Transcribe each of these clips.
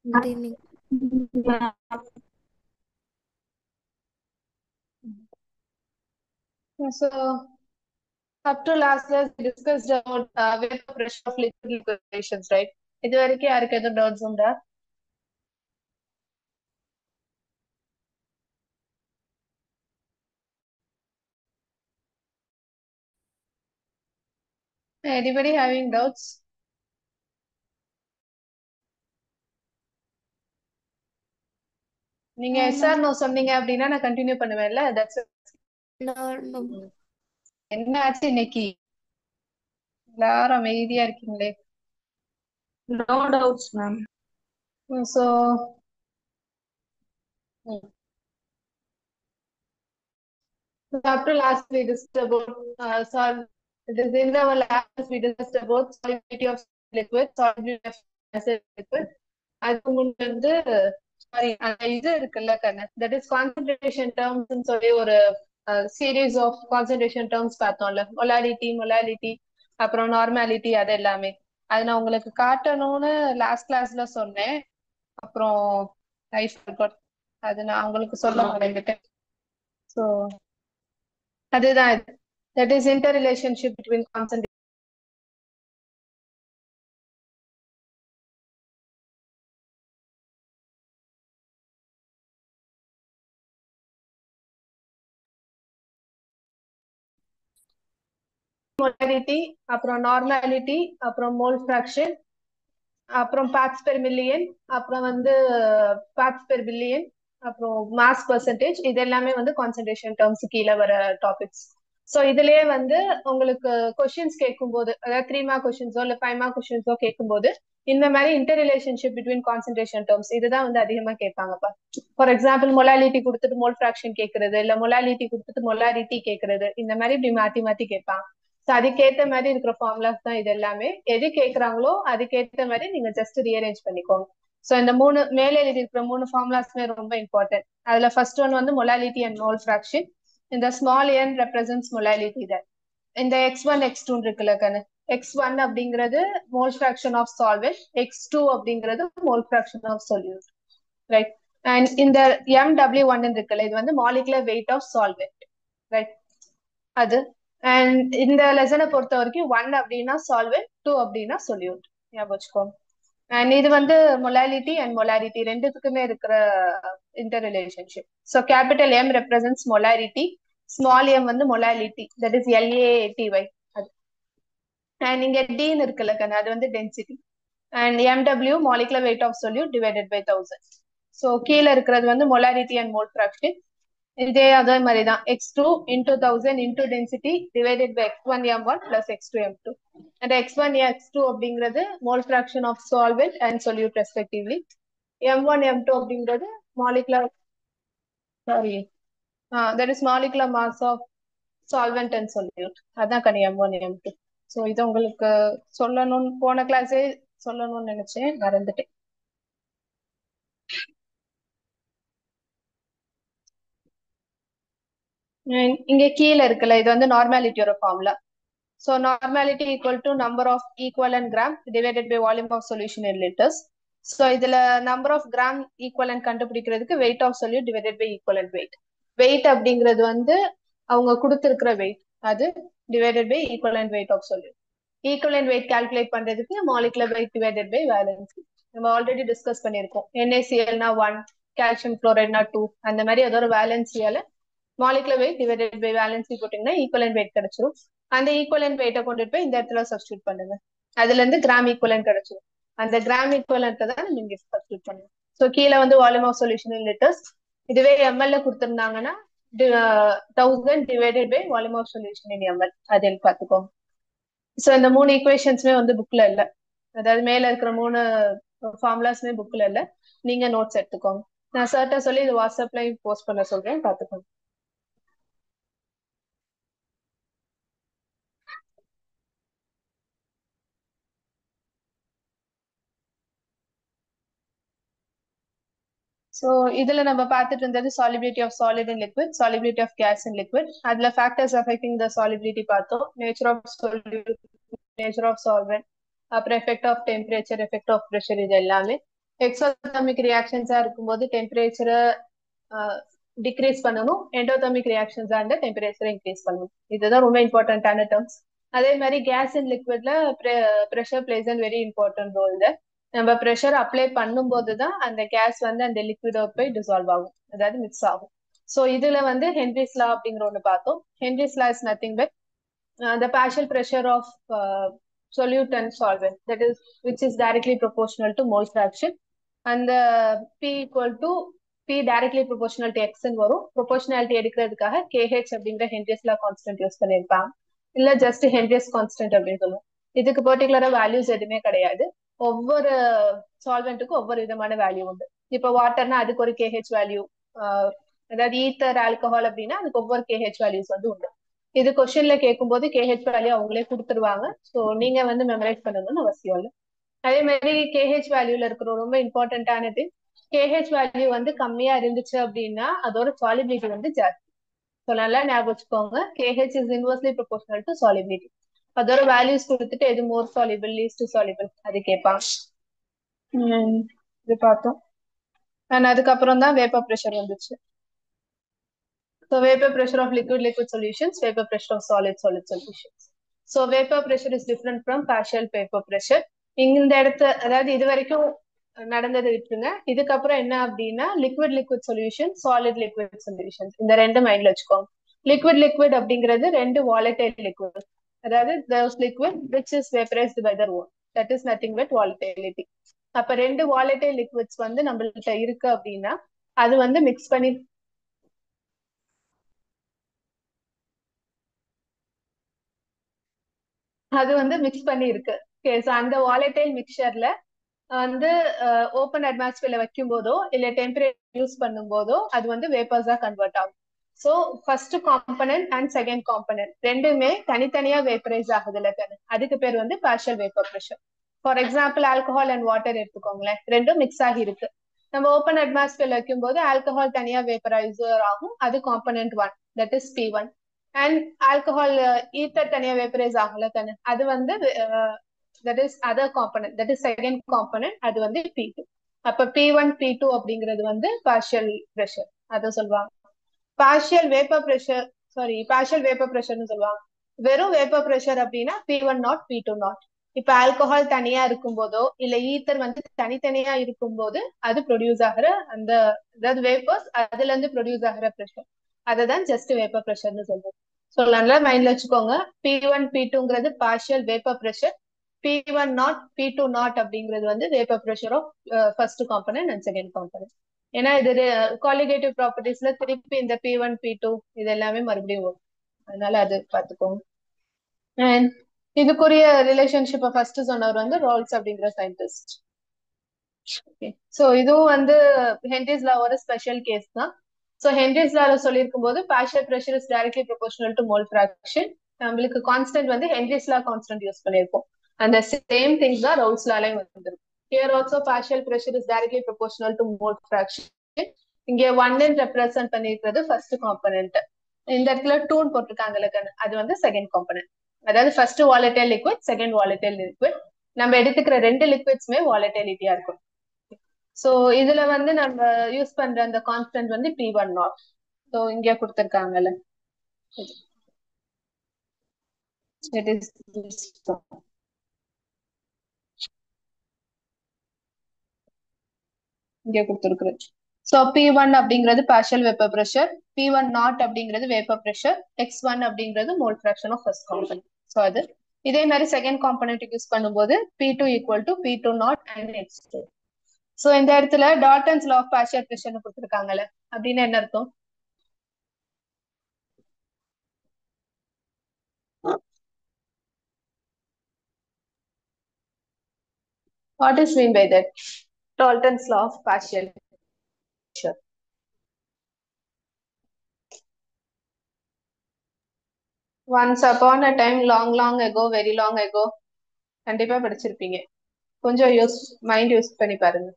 Good evening. So, up to last class, we discussed about vapor pressure of liquid liquefations, right? இது வரைக்கும் யாருக்கு எதுவும் doubts உண்டா? Anybody having doubts? நீங்க S R no சொன்னீங்க அப்படின்னா நான் கண்டினியூ பண்ணுவேன்ல. That's No. என்ன ஆச்சு இன்னைக்கு? எல்லாரும் அமைதியா இருக்கீங்களே. No doubts, ma'am. So, up to last we discussed about it is in our last we discussed about solubility of liquid, solubility of acid liquid. அதுக்கு முன்ன வந்து சாரி அந்த இது இருக்குல்ல கண்ணு தட் இஸ் கான்சென்ட்ரேஷன் டேர்ம்ஸ் சொல்லி ஒரு சீரீஸ் ஆஃப் கான்சென்ட்ரேஷன் டேர்ம்ஸ் பார்த்தோம்ல மொலாலிட்டி அப்புறம் நார்மாலிட்டி அது எல்லாமே அது நான் உங்களுக்கு காட்டணும்னு லாஸ்ட் கிளாஸ்ல சொன்னேன் அப்புறம் அது நான் உங்களுக்கு சொல்ல மறந்துட்டேன் ஸோ அதுதான் that is inter relationship between concentration molality அப்புறம் நார்மாலிட்டி அப்புறம் மோல் ஃபிராக்ஷன் அப்புறம் பார்ட்ஸ் பெர் மில்லியன் அப்புறம் வந்து பார்ட்ஸ் பெர் பில்லியன் அப்புறம் மாஸ் பெர்சன்டேஜ் இது எல்லாமே வந்து கான்சென்ட்ரேஷன் டேர்ம்ஸ் கீழே வர டாபிக்ஸ் ஸோ இதுலயே வந்து உங்களுக்கு கொஸ்டின்ஸ் கேட்கும்போது அதாவது 3 மார்க் கொஸ்டின்ஸோ இல்லை 5 மார்க் கொஸ்டின்ஸோ கேட்கும்போது இந்த மாதிரி inter relationship between concentration terms இதுதான் வந்து அதிகமா கேட்பாங்கப்பா ஃபார் எக்ஸாம்பிள் மொலாலிட்டி கொடுத்துட்டு மோல் ஃபிராக்ஷன் கேட்கறது இல்ல மொலாலிட்டி கொடுத்துட்டு மொலாரிட்டி கேட்கறது இந்த மாதிரி இப்படி மாத்தி மாத்தி கேட்பாங்க ஸோ அதுக்கேற்ற மாதிரி இருக்கிற ஃபார்முலாஸ் தான் இது எல்லாமே எது கேட்கறாங்களோ அதுக்கேற்ற மாதிரி நீங்க ஜஸ்ட் ரீஅரேஞ்ச் பண்ணிக்கோங்க ஸோ இந்த மேலே எழுதி இருக்கிற 3 ஃபார்முலாஸ்மே ரொம்ப இம்பார்ட்டன்ட் அதுல ஃபர்ஸ்ட் ஒன் வந்து மொலாலிட்டி அண்ட் மோல் ஃபிராக்ஷன் இந்த ஸ்மால் n ரெப்ரசன்ட்ஸ் மொலாலிட்டி தான் இந்த x1 x2 இருக்குல்ல கண்ணு x1 அப்படிங்கிறது mole fraction of solvent x2 அப்படிங்கிறது mole fraction of solute right and இந்த mw1 இருக்குல்ல இது வந்து molecular weight of solvent right அது அண்ட் இந்த லெசனை பொறுத்த வரைக்கும் 1 அப்படின்னா சால்வெண்ட் 2 அப்படின்னா சொல்யூட் ஞாபகம் வச்சுக்கோங்க அண்ட் இது வந்து மொலாலிட்டி அண்ட் மொலாரிட்டி ரெண்டுத்துக்குமே இருக்கிற interrelationship so capital M represents molarity small M வந்து மொலாலிட்டி தட் இஸ் LaTy அது அண்ட் இங்க டீன்னு இருக்குல்ல கண்ணு அது வந்து density and MW molecular weight of solute divided by 1000 so கீழே இருக்கிறது வந்து மொலாரிட்டி அண்ட் மோல் ஃபிராக்ஷன் இதே அதே மாதிரி தான் x2 into 1000 into density divided by x1 m1 plus x2 m2 and x1 x2 அப்படிங்கிறது mole fraction of solvent and solute respectively m1 m2 அப்படிங்கிறது molecular sorry that is molecular mass of solvent and solute அதான் கனி m1 m2 so இது உங்களுக்கு சொல்லணும்னு போன கிளாஸே சொல்லணும்னு நினைச்சேன் மறந்துட்டேன் இங்க கீழே இருக்குல்ல இது வந்து நார்மாலிட்டியோட formula so normality equal to number of equivalent gram divided by volume of solution in litres so இதுல நம்பர் ஆஃப் கிராம் ஈக்குவலன்ட் கண்டுபிடிக்கிறதுக்கு weight of solute divided by equivalent weight weight அப்படிங்கிறது வந்து அவங்க கொடுத்துருக்கிற வெயிட் அது divided by equivalent weight of solute equivalent weight calculate பண்றதுக்கு molecular weight divided by valency நம்ம already discuss பண்ணியிருக்கோம் NaClனா 1 கால்சியம் குளோரைட்னா 2 அந்த மாதிரி அதோட வேலன்சியால molecular weight divided by valency போட்டீங்கன்னா ஈக்குவலன்ட் வெயிட் கிடைச்சிரும் அந்த ஈக்குவலன்ட் வெயிட்டை கொண்டுட்டு போய் இந்த இடத்துல சப்ஸ்டியூட் பண்ணுங்க அதுல இருந்து கிராம் ஈக்குவலன்ட் கிடைச்சிரும் அந்த கிராம் ஈக்குவலன்ட் தான் நீங்க சப்ஸ்டியூட் பண்ணுங்க ஸோ கீழே வந்து volume of solution in litres இதுவே ml கொடுத்திருந்தாங்கன்னா 1000 divided by volume of solution in ml அது எனக்கு பார்த்துக்கோங்க ஸோ இந்த 3 ஈக்குவேஷன்ஸ்மே வந்து புக்ல இல்ல அதாவது மேல இருக்கிற 3 ஃபார்முலாஸ்மே புக்ல இல்ல நீங்க நோட்ஸ் எடுத்துக்கோங்க நான் சர்ட்டா சொல்லி இது வாட்ஸ்அப்ல போஸ்ட் பண்ண சொல்றேன் பார்த்துக்கோங்க ஸோ இதுல நம்ம பார்த்துட்டு இருந்தது solubility of solid in liquid, solubility of gas in liquid. அதுல factors affecting the solubility பார்த்தோம் nature of solute, nature of solvent, அப்புறம் effect of temperature, effect of pressure இது எல்லாமே எக்ஸோதெர்மிக் ரியாக்ஷன்ஸா இருக்கும்போது டெம்பரேச்சரை டிக்ரீஸ் பண்ணணும், எண்டோதெர்மிக் ரியாக்ஷன்ஸா இருந்தா டெம்பரேச்சரை இன்க்ரீஸ் பண்ணணும். இதுதான் ரொம்ப இம்பார்ட்டன்டான டேர்ம்ஸ். அதே மாதிரி கேஸ் அண்ட் லிக்விட்ல pressure place and very important role. நம்ம ப்ரெஷர் அப்ளை பண்ணும்போது தான் அந்த கேஸ் வந்து அந்த லிக்விடோட போய் டிசால்வ் ஆகும், அதாவது மிக்ஸ் ஆகும். ஸோ இதுல வந்து ஹென்ரிஸ் லா அப்படிங்கிற ஒன்று பார்த்தோம். Henry's law is nothing but the partial pressure of solute and solvent, that is which is directly proportional to mole fraction, and the P equal to P directly proportional to X ன்னு வரும். Proportionality எடுக்கிறதுக்காக KH அப்படிங்கிற Henry's law constant use பண்ணியிருப்பாங்க, இல்ல just Henry's constant அப்படின்னு சொல்லுவோம். இதுக்கு பர்டிகுலரா வேல்யூஸ் எதுவுமே கிடையாது. ஒவ்வொரு சால்வெண்ட்டுக்கும் ஒவ்வொரு விதமான வேல்யூ உண்டு. இப்போ வாட்டர்னா அதுக்கு ஒரு KH வேல்யூ, அதாவது ஈத்தர் ஆல்கஹால் அப்படின்னா அதுக்கு ஒவ்வொரு KH வேல்யூஸ் வந்து உண்டு. இது கொஸ்டின்ல கேட்கும்போது கேஹெச் வேல்யூ அவங்களே கொடுத்துருவாங்க. ஸோ நீங்க வந்து மெமரைஸ் பண்ணணும்னு அவசியம் இல்லை. அதே மாதிரி கேஹெச் வேல்யூல இருக்கிற ரொம்ப இம்பார்ட்டன்டானது, கேஹெச் வேல்யூ வந்து கம்மியா இருந்துச்சு அப்படின்னா அதோட சாலிபிலிட்டி வந்து ஜாஸ்தி. ஸோ நல்லா ஞாபகம் வச்சுக்கோங்க, KH is inversely proportional to solubility. அதோட வேல்யூஸ் கொடுத்துட்டு எது மோர் சாலிபிள் லீஸ்ட் சாலிபிள் அது கேட்பாங்க. இது பார்த்தோம். அண்ட் அதுக்கப்புறம் தான் வேப்பர் ப்ரெஷர் வந்துச்சு. So vapor pressure of liquid solutions, vapor pressure of solid solutions. So vapor pressure is different from partial vapor pressure. இந்த இடத்து அதாவது இது வரைக்கும் நடந்தது விட்டுருங்க. இதுக்கப்புறம் என்ன அப்படின்னா liquid solution, solid liquid solutions, இந்த ரெண்டு மைண்ட்ல வச்சுக்கோங்க. liquid அப்படிங்கிறது ரெண்டு volatile liquid, அதாவது those liquid which is vaporized by the room, that is nothing but volatility. அப்ப ரெண்டு volatile liquids வந்து நம்மள்கிட்ட இருக்கு அப்படின்னா அது வந்து மிக்ஸ் பண்ணி அது வந்து மிக்ஸ் பண்ணி இருக்கு. அந்த வாலடைல் மிக்சர்ல வந்து ஓப்பன் அட்மாஸ்பியர்ல வைக்கும் போதோ இல்ல டெம்பரேச்சர் யூஸ் பண்ணும் போதோ அது வந்து வேப்பர்ஸா கன்வெர்ட் ஆகும். So first component and second component ரெண்டுமே தனித்தனியா வேப்பரைஸ் ஆகுதுல, அதுக்கு பேர் வந்து partial vapour pressure. For example alcohol and water எடுத்துக்கோங்களேன், ரெண்டும் மிக்ஸ் ஆகி இருக்கு. நம்ம ஓப்பன் அட்மாஸ்பியர்ல வைக்கும் போது ஆல்கஹால் தனியா வேப்பரைசர் ஆகும், அது component 1, that is P1. And alcohol ether தனியா வேப்பரைஸ் ஆகும்ல தானே, அது வந்து that is other component, that is second component, அது வந்து P2. அப்ப P1 P2 அப்படிங்கிறது வந்து பார்ஷியல் பிரஷர், அத சொல்லுவாங்க. Partial vapour pressure, sorry partial vapour பிரஷர்னு சொல்லுவாங்க. வெறும் வேப்பர் பிரஷர் அப்படின்னா P1 நாட் P2 நாட். இப்ப ஆல்கஹால் தனியா இருக்கும் போதோ இல்ல ஈத்தர் வந்து தனித்தனியா இருக்கும் போது அது ப்ரொடியூஸ் ஆகிற அந்த, அதாவது வேப்பர்ஸ் அதுல இருந்து ப்ரொடியூஸ் ஆகிற பிரஷர், அததான் ஜஸ்ட் வேப்பர் பிரஷர்னு சொல்றோம். ஸோ நல்லா மைண்ட்ல வச்சுக்கோங்க, P1 P2ங்கிறது partial vapour pressure, P1 naught P2 naught அப்படிங்கிறது வந்து vapour pressure of first component and second component. ஏன்னா இது காலிகேட்டிவ் ப்ராப்பர்ட்டிஸ்ல திருப்பி இந்த P1 P2 இது எல்லாமே மறுபடியும் வரும், அதனால அது பார்த்துக்கோங்க. அண்ட் இதுக்குரிய ரிலேஷன்ஷிப்பை ஃபர்ஸ்ட் சொன்னவர் வந்து ரால்ஸ் அப்படிங்கிற சயின்டிஸ்ட். ஸோ இதுவும் வந்து ஹென்ரிஸ் லாவோட ஸ்பெஷல் கேஸ் தான். ஸோ ஹென்ரிஸ் லால சொல்லியிருக்கும் போது partial pressure is directly proportional to mole fraction. நம்மளுக்கு கான்ஸ்டன்ட் வந்து ஹென்ரிஸ் லா கான்ஸ்டன்ட் யூஸ் பண்ணியிருக்கோம். அந்த சேம் திங்ஸ் தான் ரவுல்ஸ் லாலையும் வந்துருக்கும். Here also partial pressure is directly proportional to mole fraction. இங்க 1 ரெப்ரசன்ட் பண்ணிருக்கிறது ஃபர்ஸ்ட் காம்பனன்ட். இந்த இடத்துல 2 போட்டிருக்காங்கல்ல, அது வந்து செகண்ட் காம்பனன்ட். அதாவது first volatile liquid, second volatile liquid. நம்ம எடுத்துக்கிற ரெண்டு லிக்விட்ஸ்மே வாலடைலிட்டியா இருக்கும். சோ இதுல வந்து நம்ம யூஸ் பண்ற அந்த கான்ஸ்டன்ட் வந்து P1 நாட். சோ இங்க கொடுத்திருக்காங்கல்ல, it is this one. இங்க கொடுத்திருக்கிறது. சோ P1 அப்படிங்கிறது partial vapour pressure, P1 naught அப்படிங்கிறது வேப்பர் பிரஷர், X1 அப்படிங்கிறது mole fraction of first component. So அது இதே மாதிரி செகண்ட் காம்பனன்ட் யூஸ் பண்ணும்போது P2 equal to P2 naught and X2. So இந்த இடத்துல டால்டன்ஸ் லா ஆஃப் பார்ஷியல் பிரஷர்னு கொடுத்திருக்காங்கல்ல, அப்படின்னு என்ன அர்த்தம்? What is mean by that? Dalton's law of partial pressure. Once upon a time, long ago, very long ago, கண்டிப்பா படிச்சிருப்பீங்க. கொஞ்சம் மைண்ட் யூஸ் பண்ணி பாருங்க.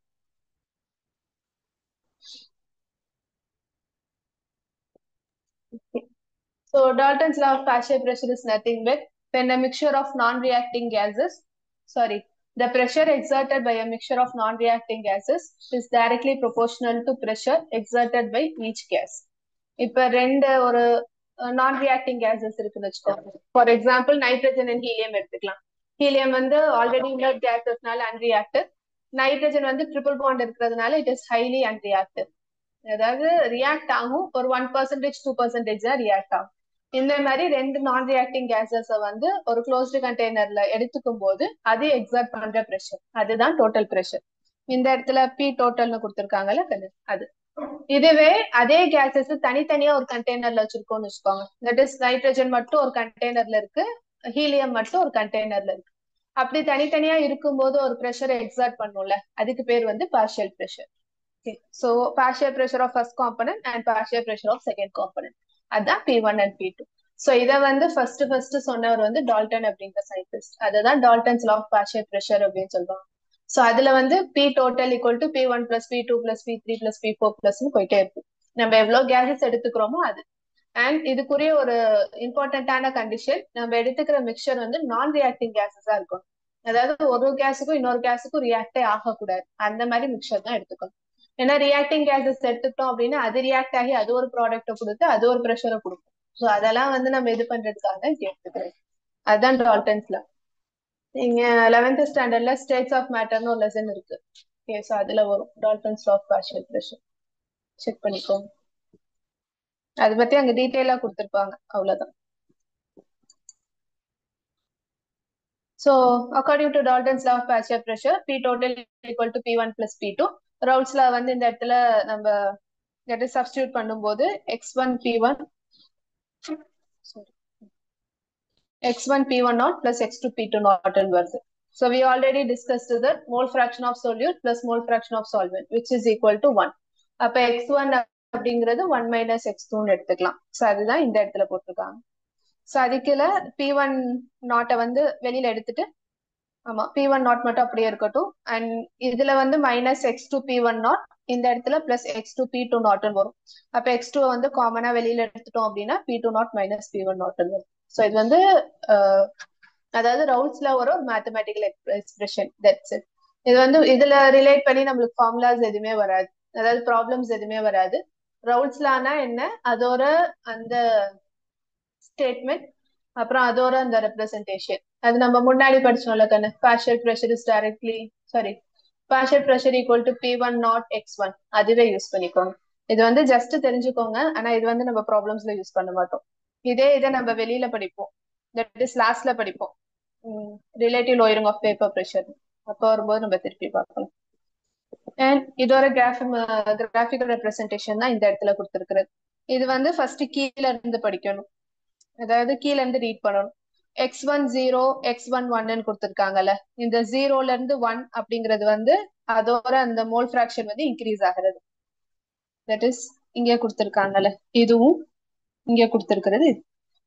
So Dalton's law of partial pressure is nothing but when a mixture of non-reacting gases, sorry, The pressure exerted by a mixture of non-reacting gases is directly proportional to pressure exerted by each gas. இப்ப ரெண்டு ஒரு நான்-reacting gases இருக்குன்னு வச்சுக்கோங்க. For example nitrogen and helium எடுத்துக்கலாம். Helium வந்து already இன்னொரு கேசஸ்னால unreactive, nitrogen வந்து triple bond இருக்கிறதுனால இட் இஸ் ஹைலி அன்ரியாக்டிவ். அதாவது ரியாக்ட் ஆகும், ஒரு 1% 2% தான் ரியாக்ட் ஆகும். இந்த மாதிரி ரெண்டு நான் ரியாக்டிங் கேசஸ் வந்து ஒரு க்ளோஸ்டு கண்டெய்னர்ல எடுத்துக்கும் போது அது எக்ஸர்ட் பண்ற பிரஷர், அதுதான் டோட்டல் பிரஷர். இந்த இடத்துல பி டோட்டல்னு கொடுத்துருக்காங்கல்ல அது. இதுவே அதே கேசஸ் தனித்தனியா ஒரு கண்டெய்னர்ல வச்சிருக்கோம்னு வச்சுக்கோங்க. தட் இஸ் நைட்ரஜன் மட்டும் ஒரு கண்டெய்னர்ல இருக்கு, ஹீலியம் மட்டும் ஒரு கண்டெய்னர்ல இருக்கு. அப்படி தனித்தனியா இருக்கும்போது ஒரு பிரஷரை எக்ஸர்ட் பண்ணும்ல, அதுக்கு பேர் வந்து partial pressure. So partial pressure of first component and partial pressure of second component. அதான் P1 and P2. So இத வந்து first சொன்னவர் வந்து டால்டன் அப்படிங்கிற சயின்டிஸ்ட். அதுதான் Dalton's law of partial pressure அப்படின்னு சொல்லுவாங்க. So அதுல வந்து P total equal to P1 plus P2 plus P3 plus P4 plus போயிட்டே இருக்கும். நம்ம எவ்வளவு கேசஸ் எடுத்துக்கிறோமோ அது. அண்ட் இதுக்குரிய ஒரு இம்பார்ட்டன்டான கண்டிஷன், நம்ம எடுத்துக்கிற மிக்சர் வந்து நான் ரியாக்டிங் கேசஸா இருக்கும். அதாவது ஒரு கேஸுக்கும் இன்னொரு கேஸுக்கும் ரியாக்டே ஆகக்கூடாது, அந்த மாதிரி மிக்சர் தான் எடுத்துக்கணும். ஏன்னா ரியாக்டிங் கேசஸ் எடுத்துட்டோம் அப்படின்னா அது ரியாக்ட் ஆகி அது ஒரு ப்ராடக்ட்டை கொடுத்து அது ஒரு ப்ரெஷரை கொடுக்கும். ஸோ அதெல்லாம் வந்து நம்ம இது பண்றதுக்காக தான் எடுத்துக்கிறேன். அதுதான் டால்டன்ஸ் லா. நீங்க 11th ஸ்டாண்டர்ட்ல ஸ்டேட்ஸ் ஆஃப் மேட்டர்னு ஒரு லெசன் இருக்கு. ஓகே, ஸோ அதுல வரும் Dalton's law of partial pressure. Check பண்ணிக்கோங்க, அதை பத்தி அங்க டீட்டெயிலா கொடுத்துருப்பாங்க, அவ்வளவுதான். So according to Dalton's law of partial pressure, P total equal to P1 plus P2. Raoult's law வந்து இந்த இடத்துல நம்ம சப்ஸ்டிடியூட் பண்ணும்போது x1 P1 x1 P1 naught plus x2 P2 naught ன்னு வருது. So we already discussed the mole fraction of solute plus mole fraction of solvent which is equal to 1. அப்ப x1 அப்படிங்கிறது 1 minus x2 ன்னு எடுத்துக்கலாம். So அதுதான் இந்த இடத்துல போட்டிருக்காங்க. ஸோ அதுக்குல P1 நாட்டை வந்து வெளியில எடுத்துட்டு, ஆமா P1 நாட் மட்டும் அப்படியே இருக்கட்டும். அண்ட் இதுல வந்து மைனஸ் x2 P1 நாட், இந்த இடத்துல பிளஸ் x2 P2 நாட்னு வரும். அப்ப x2 வந்து காமனா வெளியில எடுத்துட்டோம் அப்படின்னா P2 நாட் மைனஸ் P1 நாட்னு வரும். ஸோ இது வந்து அதாவது ரவுல்ட்ஸ்ல ஒரு மேத்தமேட்டிக்கல் எக்ஸ்பிரஷன், தட்ஸ் இட். இது வந்து இதுல ரிலேட் பண்ணி நம்மளுக்கு ஃபார்முலாஸ் எதுவுமே வராது, அதாவது ப்ராப்ளம்ஸ் எதுவுமே வராது. ரவுல்ட்ஸ்லானா என்ன, அதோட அந்த ஸ்டேட்மெண்ட், அப்புறம் அதோட அந்த ரெப்ரசன்டேஷன், அது நம்ம முன்னாடி படிச்சோம்ல கண்ணு. Partial pressure is directly partial pressure equal to P1 not x1, அதுவே யூஸ் பண்ணிக்கோங்க. இது வந்து ஜஸ்ட் தெரிஞ்சுக்கோங்க, ஆனா இது வந்து நம்ம ப்ராப்ளம்ஸ்ல யூஸ் பண்ண மாட்டோம். இதை நம்ம வெளியில படிப்போம், தட் இஸ் லாஸ்ட்ல படிப்போம், relative lowering of vapour pressure. அப்போ வரும்போது நம்ம திருப்பி பார்க்கலாம். அண்ட் இதோட கிராஃபிக்கல் ரெப்ரசன்டேஷன் தான் இந்த இடத்துல கொடுத்துருக்குறது. இது வந்து ஃபர்ஸ்ட் கீழ இருந்து படிக்கணும், அதாவது கீழ இருந்து ரீட் பண்ணணும். x1 0 x1 1 கொடுத்திருக்காங்கல்ல, இந்த 0ல இருந்து 1 அப்படிங்கிறது வந்து அதோட அந்த மோல் ஃபிராக்ஷன் வந்து இன்க்ரீஸ் ஆகிறது. தட் இஸ் இங்க கொடுத்திருக்காங்கல்ல, இதுவும் இங்க கொடுத்திருக்கிறது.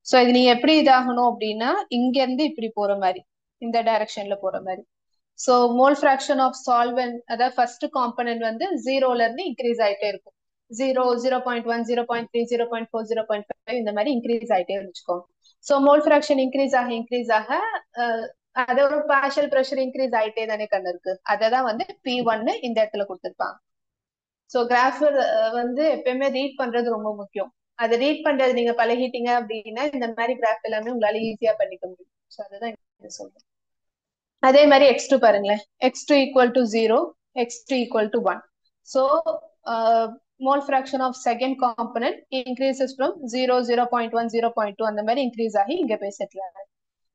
சோ இது நீ எப்படி இதாகணும் அப்படின்னா இங்க இருந்து இப்படி போற மாதிரி, இந்த டைரக்ஷன்ல போற மாதிரி. So mole fraction of solvent, அதாவது ஃபர்ஸ்ட் காம்பனன்ட் வந்து 0ல இருந்து இன்க்ரீஸ் ஆயிட்டே இருக்கும். 0 0.1 0.3 0.4 0.5 இந்த மாதிரி இன்க்ரீஸ் ஆயிட்டே வச்சுக்கோங்க. சோ மோல் ஃபிராக்ஷன் இன்க்ரீஸ் ஆக அதோட பார்ஷியல் பிரஷர் இன்க்ரீஸ் ஆயிட்டே தானே கண்ணு இருக்கு, அததான் வந்து P1 இந்த இடத்துல கொடுத்துருப்பாங்க. சோ கிராஃப் வந்து எப்பயுமே ரீட் பண்றது ரொம்ப முக்கியம். அதை ரீட் பண்றது நீங்க பழகிட்டீங்க அப்படின்னா இந்த மாதிரி கிராஃப் எல்லாமே உங்களால ஈஸியா பண்ணிக்க முடியும். சோ அதுதான் சொல்றேன். அதே மாதிரி x2 பாருங்களேன், x2 equal to 0 x3 equal to 1. So mole fraction of second component increases from 0 0.1 0.2 அந்த மாதிரி இன்க்ரீஸ் ஆகி இங்க போய் செட்டில் ஆகும்.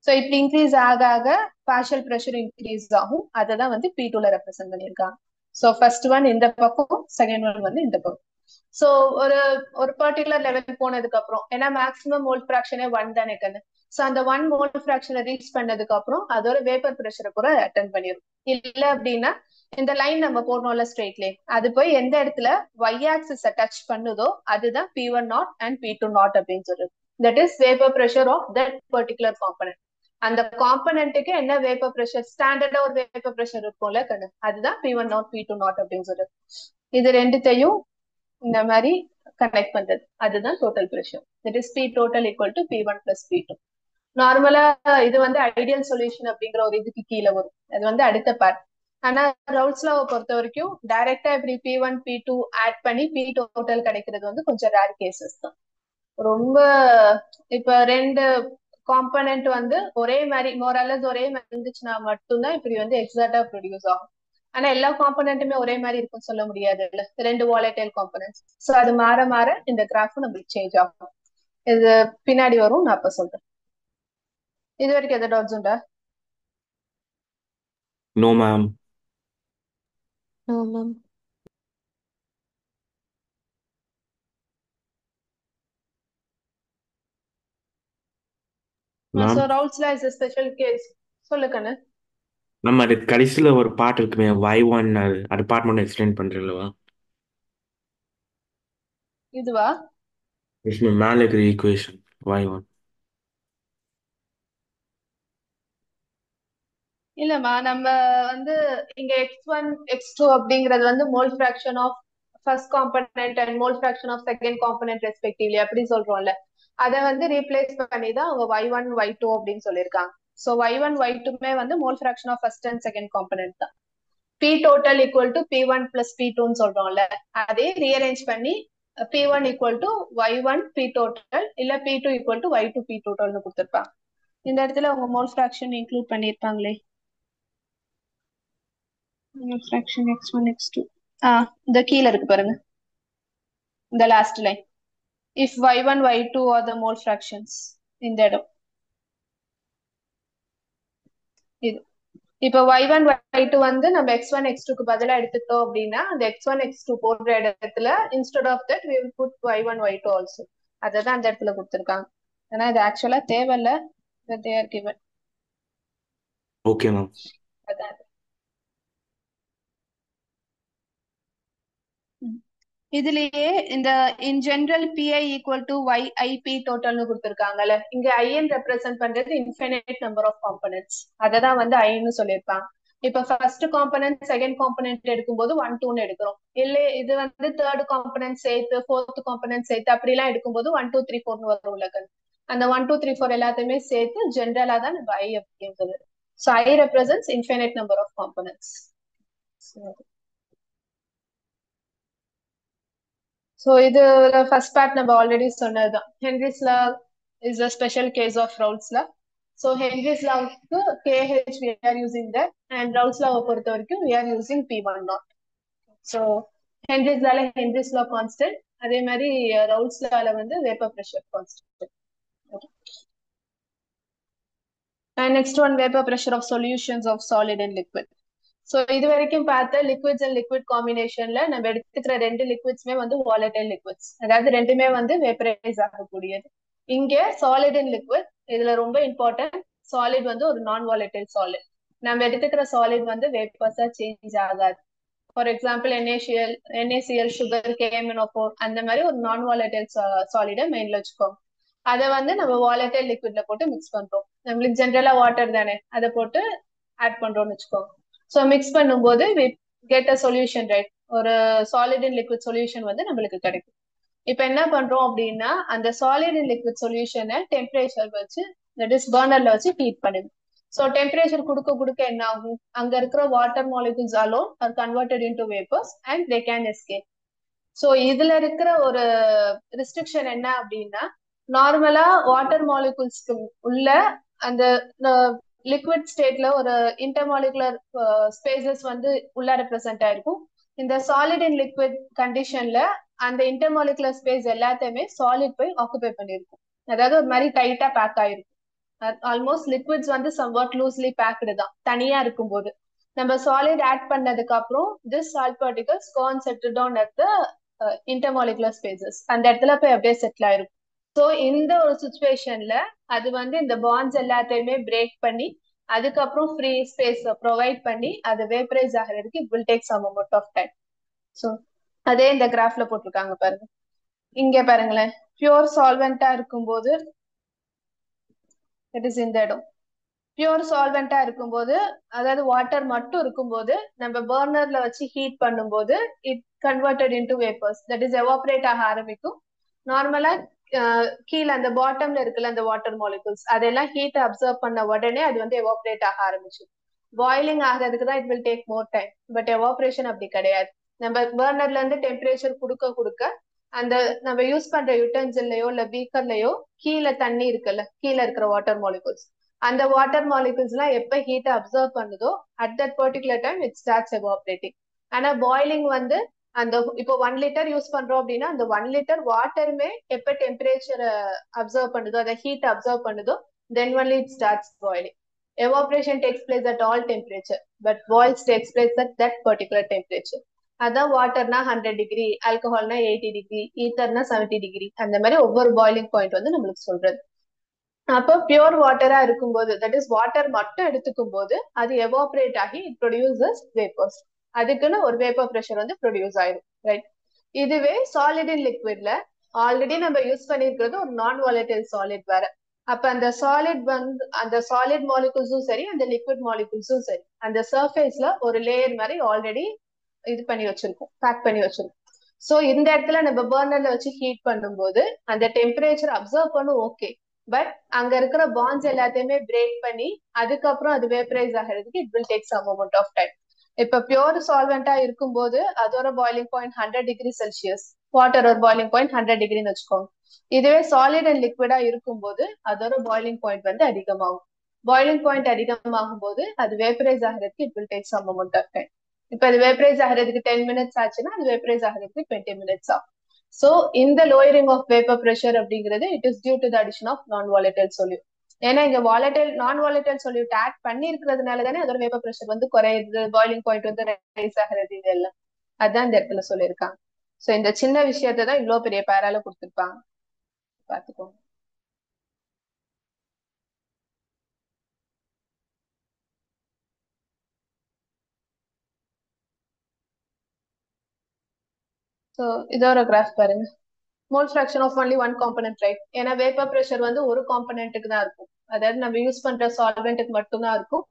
ஸோ இப்படி இன்க்ரீஸ் ஆக பார்ஷியல் ப்ரெஷர் இன்க்ரீஸ் ஆகும், அதை தான் வந்து P2ல ரெப்ரசென்ட் பண்ணியிருக்காங்க. ஸோ ஃபர்ஸ்ட் ஒன் இந்த பக்கம், செகண்ட் ஒன் வந்து இந்த பக்கம். சோ ஒரு பர்டிகுலர் லெவல் போனதுக்கு அப்புறம், ஏன்னா மேக்ஸிமம் மோல் ஃபிராக்ஷனே 1 தானே கண்ணு. சோ அந்த 1 மோல் ஃபிராக்ஷனை ரீச் பண்ணதுக்கு அப்புறம் அதோட வேப்பர் பிரஷரை கூட அட்டென்ட் பண்ணிடும். இல்ல அப்படின்னா இந்த லைன் நம்ம போடணும்ல ஸ்ட்ரெயிட் லைன், அது போய் எந்த இடத்துல y ஆக்சிஸ் டச் பண்ணுதோ அதுதான் P1 not and P2 naught அப்படின்னு சொல்றது. That is vapour pressure of that particular component. அந்த காம்பனன்ட்டுக்கு என்ன வேப்பர் பிரஷர், ஸ்டாண்டர்டா ஒரு வேப்பர் பிரஷர் இருக்கும்ல கண்ணு, அதுதான் P1 நாட் P2 நாட் அப்படின்னு சொல்றது. இது ரெண்டுத்தையும் இந்த மாதிரி கனெக்ட் பண்றது, அதுதான் total pressure. That is P total equal to P1 plus P2. நார்மலா இது வந்து ஐடியல் சொல்யூஷன் அப்படிங்கிற ஒரு இதுக்கு கீழே வரும். அது வந்து அடுத்த பார்ட். ஆனா ரவுல்ட்ஸ் லாவை பொறுத்த வரைக்கும் டைரக்டா இப்படி P1 P2 ஆட் பண்ணி P டோட்டல் கிடைக்கிறது வந்து கொஞ்சம் ரேர் கேசஸ் தான். ரொம்ப இப்ப ரெண்டு காம்பனன்ட் வந்து ஒரே மாதிரி மோரலஸ் ஒரே மாதிரி இருந்துச்சுன்னா மட்டும்தான் இப்படி வந்து எக்ஸாக்டா ப்ரொடியூஸ் ஆகும். ஆனா எல்லா காம்பனண்ட்டுமே ஒரே மாதிரி இருக்கும்னு சொல்ல முடியாது இல்ல, ரெண்டு வாலடைல் காம்பனன்ட்ஸ். ஸோ அது மாற மாற இந்த கிராஃப் நம்மளுக்கு சேஞ்ச் ஆகும். இது பின்னாடி வரும், நான் அப்ப சொல்றேன். இது வரைக்கும் எதாவது டவுட்ஸ் உண்டா? No ma'am. No, ma'am. Ma'am so Raoult's law is a special case. சொல்லு கண்ணு. மேம் அது கடைசியில ஒரு பாட்டு இருக்குமே Y1, அது பாட்டு மட்டும் எக்ஸ்பிளைன் பண்றீங்களா? இதுவா? எஸ் மேம், மேலே இருக்கிற ஈக்குவேஷன் Y1. இல்லம்மா, நம்ம வந்து இங்க x1 x2 அப்படிங்கிறது வந்து mole fraction of first component and mole fraction of second component respectively அப்படி சொல்றோம்ல. அதை வந்து ரீப்ளேஸ் பண்ணி தான் அவங்க y1 y2 அப்படின்னு சொல்லியிருக்காங்க. ஸோ y1 y2மே வந்து mole fraction of first and second component தான். P total equal to P1 plus P2ன்னு சொல்றோம்ல, அதே ரீஅரேஞ்ச் பண்ணி P1 equal to y1 P total இல்ல P2 equal to y2 P totalன்னு கொடுத்திருப்பாங்க. இந்த இடத்துல அவங்க மோல் ஃபிராக்ஷன் இன்க்ளூட் பண்ணிருப்பாங்களே, ஃபிராக்ஷன் x1 x2 இந்த கீழ இருக்கு பாருங்க, இந்த last line. if y1 y2 are the mole fractions, இந்த இடம் இது. இப்ப y1 y2 வந்து நம்ம x1 x2க்கு பதிலா எடுத்துட்டோம் அப்படின்னா அந்த x1 x2 போடுற இடத்துல instead of that we will put y1 y2 also. அததான் அந்த இடத்துல கொடுத்திருக்காங்க. ஏன்னா இது ஆக்சுவலா தேவையில்ல, they are given. Okay ma'am. அதான். இதுலயே இந்த இன் general PI equal to YIP டோட்டல்னு கொடுத்திருக்காங்கல்ல, இங்க IN ரெப்ரசென்ட் பண்றது இன்ஃபினைட் நம்பர் ஆஃப் காம்பனன்ட்ஸ், அததான் வந்து ஐன்னு சொல்லியிருப்பாங்க. இப்ப ஃபர்ஸ்ட் காம்பனன்ட் செகண்ட் காம்பனன்ட் எடுக்கும்போது 1 2ன்னு எடுக்கிறோம். இல்ல இது வந்து தேர்ட் காம்பனன்ட் சேர்த்து ஃபோர்த் காம்பனன்ட் சேர்த்து அப்படி எல்லாம் எடுக்கும்போது 1 2 3 4ன்னு வரும் உலகம். அந்த 1 2 3 4 எல்லாத்தையுமே சேர்த்து ஜென்ரலா தான் நம்ம I அப்படிங்கிறது. So I represents infinite number of components. So இது ஃபர்ஸ்ட் பார்ட் நம்ம ஆல்ரெடி சொன்னதுதான். Henry's law is a special case of Raoult's law. So Henry's லாவுக்கு KH we are using that, and Raoult's லாவை பொறுத்த வரைக்கும் we are using P1 naught. So Henry's லால Henry's law constant, அதே மாதிரி Raoult's லால வந்து vapour pressure constant. And next one, vapor pressure of solutions of solid and liquid. So இது வரைக்கும் பார்த்த லிக்விட்ஸ் அண்ட் லிக்விட் காம்பினேஷன்ல நம்ம எடுத்துக்கிற ரெண்டு லிக்விட்ஸ்மே வந்து வாலடைல் லிக்விட்ஸ், அதாவது ரெண்டுமே வந்து வேப்பரைஸ் ஆகக்கூடியது. இங்க சாலிட் அண்ட் லிக்விட், இதுல ரொம்ப இம்பார்ட்டன்ட், சாலிட் வந்து ஒரு நான் வாலடைல் சாலிட். நம்ம எடுத்துக்கிற சாலிட் வந்து வேப்பர்ஸா சேஞ்ச் ஆகாது. For example NaCl sugar KMnO4 அந்த மாதிரி ஒரு நான் வாலடைல் சாலிட மெயின்ல வச்சுக்கோங்க. அதை வந்து நம்ம வாலடைல் லிக்விட்ல போட்டு மிக்ஸ் பண்றோம். நம்மளுக்கு ஜென்ரலா வாட்டர் தானே, அதை போட்டு ஆட் பண்றோம்னு வச்சுக்கோங்க. ஸோ மிக்ஸ் பண்ணும்போது we get a solution, right? ஒரு சாலிட் அண்ட் லிக்விட் சொல்யூஷன் வந்து நம்மளுக்கு கிடைக்கும். இப்ப என்ன பண்றோம் அப்படின்னா அந்த சாலிட் அண்ட் லிக்விட் சொல்யூஷனை டெம்பரேச்சர் வச்சு, தட் இஸ் பர்னர்ல வச்சு ஹீட் பண்ணுது. ஸோ டெம்பரேச்சர் கொடுக்க கொடுக்க என்ன ஆகும், அங்க இருக்கிற water molecules alone are converted into vapors and they can escape. So இதுல இருக்கிற ஒரு ரெஸ்ட்ரிக்ஷன் என்ன அப்படின்னா, நார்மலா வாட்டர் மாலிகுல்ஸ்க்கு உள்ள அந்த லிக்விட் ஸ்டேட்ல ஒரு இன்டர்மாலிகுலர் ஸ்பேசஸ் வந்து உள்ள ரெப்ரசென்ட் ஆயிருக்கும். இந்த சாலிட் அண்ட் லிக்விட் கண்டிஷன்ல அந்த இன்டர்மாலிகுலர் ஸ்பேஸ் எல்லாத்தையுமே சாலிட் போய் ஆக்குபை பண்ணிருக்கும். அதாவது ஒரு மாதிரி டைட்டா பேக் ஆயிருக்கும். ஆல்மோஸ்ட் லிக்விட்ஸ் வந்து சம்வாட் லூஸ்லி பேக்டு தான் தனியா இருக்கும்போது. நம்ம சாலிட் ஆட் பண்ணதுக்கு அப்புறம் this salt particles go and settle down at the intermolecular spaces, அந்த இடத்துல போய் அப்படியே செட்டில் ஆயிருக்கும். ஸோ இந்த ஒரு சுச்சுவேஷன்ல அது வந்து இந்த பாண்ட்ஸ் எல்லாத்தையுமே பிரேக் பண்ணி அதுக்கப்புறம் ஃப்ரீ ஸ்பேஸ் ப்ரொவைட் பண்ணி அது வேப்பரைஸ் ஆகிறதுக்கு it will take some amount of time. So அதே இந்த கிராஃப்ல போட்டிருக்காங்க பாருங்க. இங்க பாருங்களேன், பியூர் சால்வெண்டா இருக்கும்போது, இட் இஸ் இந்த இடம். பியூர் சால்வெண்டா இருக்கும்போது, அதாவது வாட்டர் மட்டும் இருக்கும்போது நம்ம பர்னர்ல வச்சு ஹீட் பண்ணும்போது it converted into vapours, that is evaporate ஆக ஆரம்பிக்கும். நார்மலா கீழே அந்த பாட்டம்ல இருக்குல்ல அந்த வாட்டர் மாலிகுல்ஸ் அதெல்லாம் ஹீட் அப்சர்வ் பண்ண உடனே அது வந்து எவாப்ரேட் ஆக ஆரம்பிச்சு. பாயிலிங் ஆகிறதுக்கு தான் it will take more time. But evaporation அப்படி கிடையாது. நம்ம பர்னர்ல இருந்து டெம்பரேச்சர் கொடுக்க கொடுக்க அந்த நம்ம யூஸ் பண்ற யூட்டன்சில்லயோ இல்ல பீக்கர்லயோ கீழே தண்ணி இருக்குல்ல, கீழே இருக்கிற வாட்டர் மாலிகுல்ஸ், அந்த வாட்டர் மாலிகுல்ஸ் எல்லாம் எப்ப ஹீட் அப்சர்வ் பண்ணுதோ at that particular time it starts evaporating. ஆனா பாயிலிங் வந்து அந்த இப்போ 1 லிட்டர் யூஸ் பண்றோம் அப்படின்னா அந்த 1 லிட்டர் வாட்டருமே எப்ப டெம்பரேச்சரை அப்சர்வ் பண்ணுதோ, அதை ஹீட் அப்சர்வ் பண்ணுதோ, then only it starts boiling. Evaporation takes place at all temperature, but boils takes place at that particular temperature. அதான் வாட்டர்னா 100 டிகிரி, ஆல்கஹால்னா 80 டிகிரி, ஈத்தர்னா 70 டிகிரி, அந்த மாதிரி ஒவ்வொரு பாயிலிங் பாயிண்ட் வந்து நம்மளுக்கு சொல்றது. அப்போ பியூர் வாட்டரா இருக்கும்போது, தட் இஸ் வாட்டர் மட்டும் எடுத்துக்கும் போது அது எவாபரேட் ஆகி இட் ப்ரொடியூசஸ் வேப்பர்ஸ். அதுக்குன்னு ஒரு வேப்பர் ப்ரெஷர் வந்து ப்ரொடியூஸ் ஆயிடும், ரைட்? இதுவே சாலிட் இன் லிக்விட்ல ஆல்ரெடி நம்ம யூஸ் பண்ணிருக்கிறது ஒரு நான் வாலடைல் சாலிட் வேற. அப்ப அந்த சாலிட் வந்து அந்த சாலிட் மாலிகுல்ஸும் சரி அந்த லிக்விட் மாலிகுல்ஸும் சரி அந்த சர்ஃபேஸ்ல ஒரு லேயர் மாதிரி ஆல்ரெடி இது பண்ணி வச்சிருக்கோம், பேக் பண்ணி வச்சிருக்கோம். சோ இந்த இடத்துல நம்ம பர்னர்ல வச்சு ஹீட் பண்ணும்போது அந்த டெம்பரேச்சர் அப்சர்வ் பண்ணும், ஓகே. பட் அங்க இருக்கிற பாண்ட்ஸ் எல்லாத்தையுமே பிரேக் பண்ணி அதுக்கப்புறம் அது வேப்பரைஸ் ஆகிறதுக்கு it will take some amount of time. இப்ப பியூர் சால்வெண்டா இருக்கும்போது அதோட boiling point 100 degree Celsius, water ஒரு பாயிலிங் பாயிண்ட் 100 டிகிரின்னு வச்சுக்கோங்க. இதுவே சாலிட் அண்ட் லிக்விடா இருக்கும்போது அதோட பாயிலிங் பாயிண்ட் வந்து அதிகமாகும். பாயிலிங் பாயிண்ட் அதிகமாகும் போது அது வேப்பரைஸ் ஆகிறதுக்கு it will take some amount of time. இப்ப அது வேப்பரைஸ் ஆகிறதுக்கு 10 மினிட்ஸ் ஆச்சுன்னா அது வேப்பரைஸ் ஆகிறதுக்கு 20 மினிட்ஸ் ஆகும். சோ இந்த லோயரிங் ஆஃப் வேப்பர் பிரஷர் அப்படிங்கிறது it is due to the addition of non volatile solute. ஏன்னா இங்க வாலடைல் நான் வாலடைல் சொல்யூட் ஆட் பண்ணி இருக்கிறதுனால தானே அதோட வேப்பர் பிரஷர் வந்து குறையுது, பாயிலிங் பாயிண்ட் வந்து ரைஸ் ஆகிறது, இதெல்லாம் அதான் இந்த இடத்துல சொல்லியிருக்காங்க. சோ இந்த சின்ன விஷயத்தை தான் இவ்வளவு பெரிய பேரால கொடுத்துருப்பாங்க, பாத்துக்கோங்க. சோ இதோட கிராஃப் பாருங்க. Mole fraction of only one component, right? ஏன்னா வேப்பர் பிரஷர் வந்து ஒரு காம்பனன்ட்டுக்கு தான் இருக்கும், அதாவது நம்ம யூஸ் பண்ற சால்வெண்ட்டுக்கு மட்டும் தான் இருக்கும்.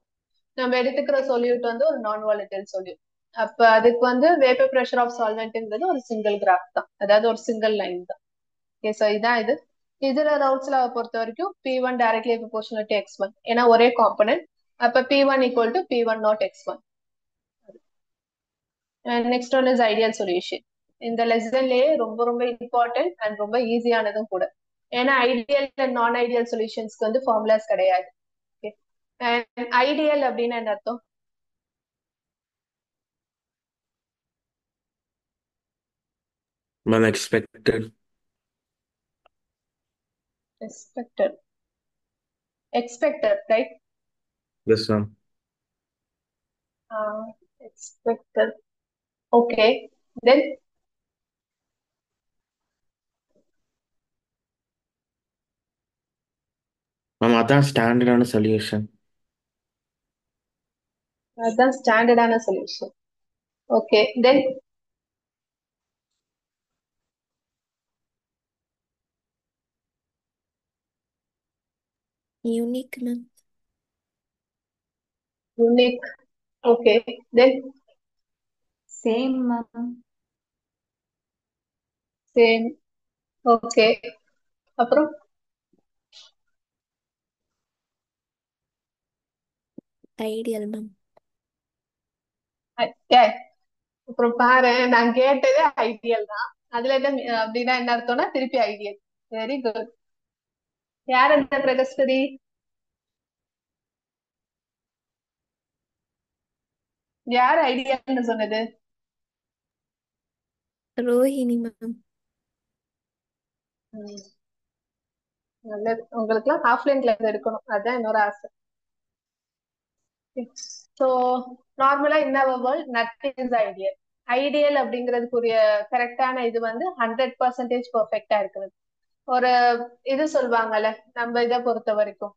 நம்ம எடுத்துக்கிற சொல்யூட் வந்து ஒரு நான் வாலடைல் சொல்யூட். அப்ப அதுக்கு வந்து வேப்பர் பிரஷர் ஆஃப் சால்வெண்ட்ங்கிறது ஒரு சிங்கிள் கிராஃப் தான், அதாவது ஒரு சிங்கிள் லைன் தான். ஓகே, சோ இதான் இது. இதுல ரவுட்ஸ்ல பொறுத்த வரைக்கும் P1 directly proportional to X1, ஏன்னா ஒரே காம்பனன்ட். அப்ப P1 equal to P1 not X1. Next one is ideal solution. இந்த லெசன்லயே ரொம்ப ரொம்ப இம்பார்ட்டன்ட் அண்ட் ரொம்ப ஈஸியானதும் கூட. ஏன்னா ஐடியல் அண்ட் நான் ஐடியல் சொல்யூஷன்ஸ்க்கு வந்து ஃபார்முலாஸ் கிடையாது. ஐடியல் அப்படின்னு என்ன அர்த்தம்? Expected. Expected, right? Yes, ma'am. Expected. Okay, then ma'am அதான் ஸ்டாண்டர்டான சொல்யூஷன். அதுதான் ஸ்டாண்டர்டான solution. Okay, then unique ma'am. Unique. Okay, then same ma'am. Same. Okay, அப்புறம் ஐடியல் மேம். அப்புறம் பாரு, நான் கேட்டதே ஐடியல் தான். அதுல என்ன அப்படின்னா என்ன அர்த்தம்னா திருப்பி ஐடியல். Very good. யார் அந்த பிரகஸ்பதி? யார் ஐடியல்னு சொன்னது? ரோஹிணி மேம். நல்லது, உங்களுக்கு எல்லாம் ஆஃப்லைன் கிளாஸ் எடுக்கணும், அதான் என்னோட ஆசை. ஸோ நார்மலா in our world nothing is ideal. Ideal அப்படிங்கிறதுக்குரிய கரெக்டான இது வந்து 100% பெர்ஃபெக்டா இருக்கிறது. ஒரு இது சொல்லுவாங்கல்ல நம்ம இதை பொறுத்த வரைக்கும்.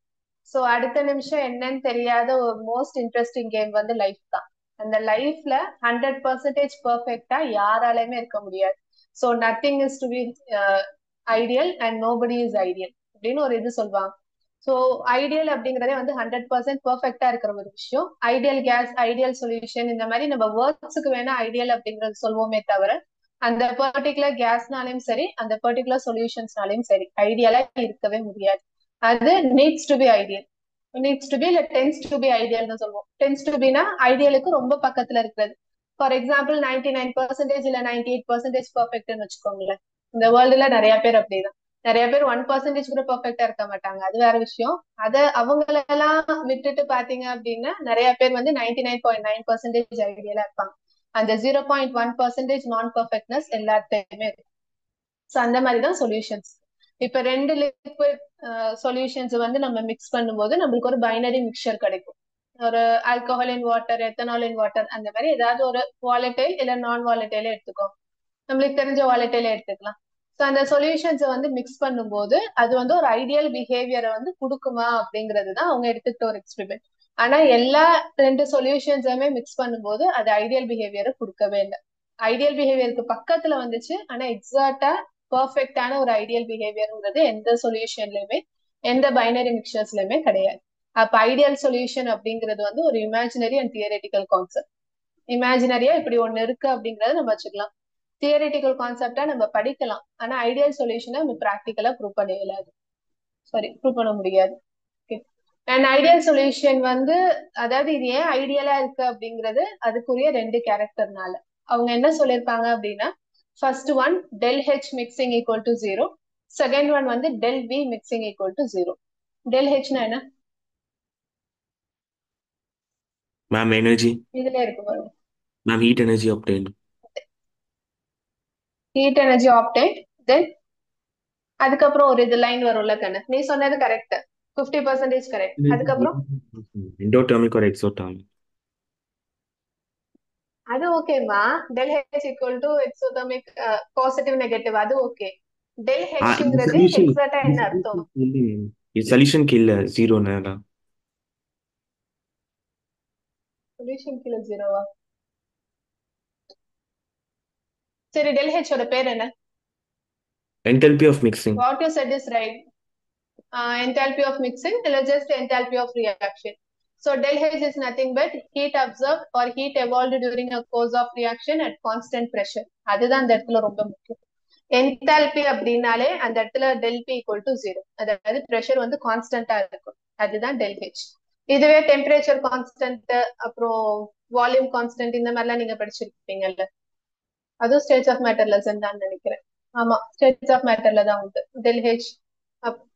சோ அடுத்த நிமிஷம் என்னன்னு தெரியாத ஒரு மோஸ்ட் இன்ட்ரெஸ்டிங் கேம் வந்து லைஃப் தான். அந்த லைஃப்ல 100% பெர்ஃபெக்டா யாராலையுமே இருக்க முடியாது. So nothing is to be ideal and nobody is ideal அப்படின்னு ஒரு இது சொல்லுவாங்க. சோ ஐடியல் அப்படிங்கறதே வந்து 100% பெர்ஃபெக்டா இருக்கிற ஒரு விஷயம். ஐடியல் கேஸ், ஐடியல் சொல்யூஷன், இந்த மாதிரி நம்ம வேர்ட்ஸுக்கு வேணா ஐடியல் அப்படிங்கறது சொல்வோமே தவிர அந்த பர்டிகுலர் கேஸ்னாலையும் சரி அந்த பர்டிகுலர் சொல்யூஷன்ஸ்னாலையும் சரி ஐடியலா இருக்கவே முடியாது. அது needs to be ideal, needs to be இல்ல டென்ஸ் டு பி ஐடியல்னு சொல்லுவோம். டென்ஸ் டு பினா ஐடியலுக்கு ரொம்ப பக்கத்துல இருக்கிறது. ஃபார் எக்ஸாம்பிள் 99% இல்ல 98% பர்ஃபெக்ட்னு வச்சுக்கோங்களேன். இந்த வேர்ல்டுல நிறைய பேர் அப்படிதான். நிறைய பேர் 1% கூட பர்ஃபெக்டா இருக்க மாட்டாங்க, அது வேற விஷயம். அத அவங்களெல்லாம் விட்டுட்டு பாத்தீங்க அப்படின்னா நிறைய பேர் வந்து 99.9% ஐடியலா இருப்பாங்க. அந்த 0.1% நான் பர்ஃபெக்ட்னஸ் எல்லாத்தையுமே இருக்கும். ஸோ அந்த மாதிரி தான் சொல்யூஷன்ஸ். இப்ப ரெண்டு லிக்விட் சொல்யூஷன்ஸ் வந்து நம்ம மிக்ஸ் பண்ணும்போது நம்மளுக்கு ஒரு பைனரி மிக்சர் கிடைக்கும். ஒரு alcohol in water, ethanol in water, அந்த மாதிரி ஏதாவது ஒரு வாலட்டைல் இல்ல நான் வாலட்டைல எடுத்துக்கோ. நம்மளுக்கு தெரிஞ்ச வாலட்டைல எடுத்துக்கலாம். ஸோ அந்த சொல்யூஷன்ஸை வந்து மிக்ஸ் பண்ணும்போது அது வந்து ஒரு ஐடியல் பிஹேவியரை வந்து கொடுக்குமா அப்படிங்கிறது தான் அவங்க எடுத்துக்கிட்ட ஒரு எக்ஸ்பெரிமெண்ட். ஆனா எல்லா ரெண்டு சொல்யூஷன்ஸுமே மிக்ஸ் பண்ணும்போது அது ஐடியல் பிஹேவியரை கொடுக்கவே இல்லை. ஐடியல் பிஹேவியருக்கு பக்கத்துல வந்துச்சு, ஆனா எக்ஸாக்டா பர்ஃபெக்டான ஒரு ஐடியல் பிஹேவியர்ங்கிறது எந்த சொல்யூஷன்லயுமே எந்த பைனரி மிக்சர்ஸ்லயுமே கிடையாது. அப்ப ஐடியல் சொல்யூஷன் அப்படிங்கிறது வந்து ஒரு இமேஜினரி அண்ட் தியரட்டிக்கல் கான்செப்ட். இமேஜினரியா இப்படி ஒண்ணு இருக்கு அப்படிங்கறத நம்ம வச்சுக்கலாம், தியரட்டிக்கல் கான்செப்டா நம்ம படிக்கலாம். ஆனா ஐடியல் சொல்யூஷனை நம்ம ப்ராக்டிக்கலா ப்ரூவ் பண்ண இயலாது, சாரி ப்ரூவ் பண்ண முடியாது. அண்ட் ஐடியல் சொல்யூஷன் வந்து அதாவது இது ஏன் ஐடியலா இருக்கு அப்படிங்கிறது அதுக்குரிய ரெண்டு கேரக்டர்னால. அவங்க என்ன சொல்லியிருப்பாங்க அப்படின்னா, first one del H mixing equal to 0, second one வந்து del V mixing equal to 0. Del ஹெச்னா என்ன? Ma'am energy. இதுல இருக்கு பாருங்க, ma'am heat energy obtained. Heat energy obtain. Then அதுக்கப்புறம் ஒரு இது லைன் வரும்ல கண்ணு, நீ சொன்னது கரெக்ட், 50% கரெக்ட். அதுக்கப்புறம் Endothermic or exothermic? அது ஓகேமா, del H equal to exothermic positive negative, அது ஓகே. டெல் இந்த ஹெச்ங்கிறது சொல்யூஷன் எக்ஸாக்டா என்ன அர்த்தம்? இந்த சொல்யூஷனுக்கு இல்ல ஜீரோனா? சொல்யூஷன் கீழே ஜீரோவா? சரி, டெல் ஹெச் ஓட பேர் என்ன? Enthalpy of mixing. What you said is right. Enthalpy of mixing இல்ல just enthalpy of reaction. So del H is nothing but heat absorbed or heat evolved during a course of reaction at constant pressure. அதுதான் அந்த இடத்துல ரொம்ப முக்கியம். Enthalpy அப்படின்னாலே அந்த இடத்துல del B equal to 0, அதாவது பிரஷர் வந்து கான்ஸ்டன்டா இருக்கும், அதுதான் டெல் ஹெச். இதுவே டெம்பரேச்சர் கான்ஸ்டன்ட் அப்புறம் வால்யூம் கான்ஸ்டன்ட் இந்த மாதிரிலாம் நீங்க படிச்சிருப்பீங்கல்ல, அதுவும் ஸ்டேட்ஸ் ஆஃப் மேட்டர் லெசன் தான் நினைக்கிறேன். ஆமா, ஸ்டேட்ஸ் ஆஃப் மேட்டர்ல தான் உண்டு del H.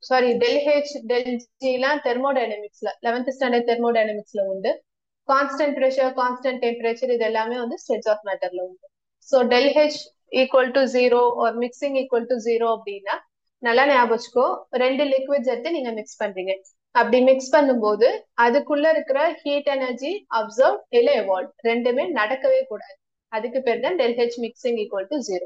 Sorry, del H del G எல்லாம் தெர்மோடைனமிக்ஸ்ல 11th ஸ்டாண்டர்ட் தெர்மோடைனமிக்ஸ்ல உண்டு. கான்ஸ்டன்ட் ப்ரெஷர், கான்ஸ்டன்ட் டெம்பரேச்சர், இது எல்லாமே வந்து ஸ்டேட்ஸ் ஆஃப் மேட்டர்ல உண்டு. So del H equal to 0 ஒரு மிக்சிங் ஈக்குவல் டு 0 அப்படின்னா நல்லா ஞாபகம் வச்சுக்கோ, ரெண்டு லிக்விட்ஸ் எடுத்து நீங்க மிக்ஸ் பண்றீங்க. அப்படி மிக்ஸ் பண்ணும்போது அதுக்குள்ள இருக்கிற ஹீட் எனர்ஜி அப்சர்வ் இல்ல எவால்வ் ரெண்டுமே நடக்கவே கூடாது. அதுக்கு பேர் தான் del H mixing equal to 0.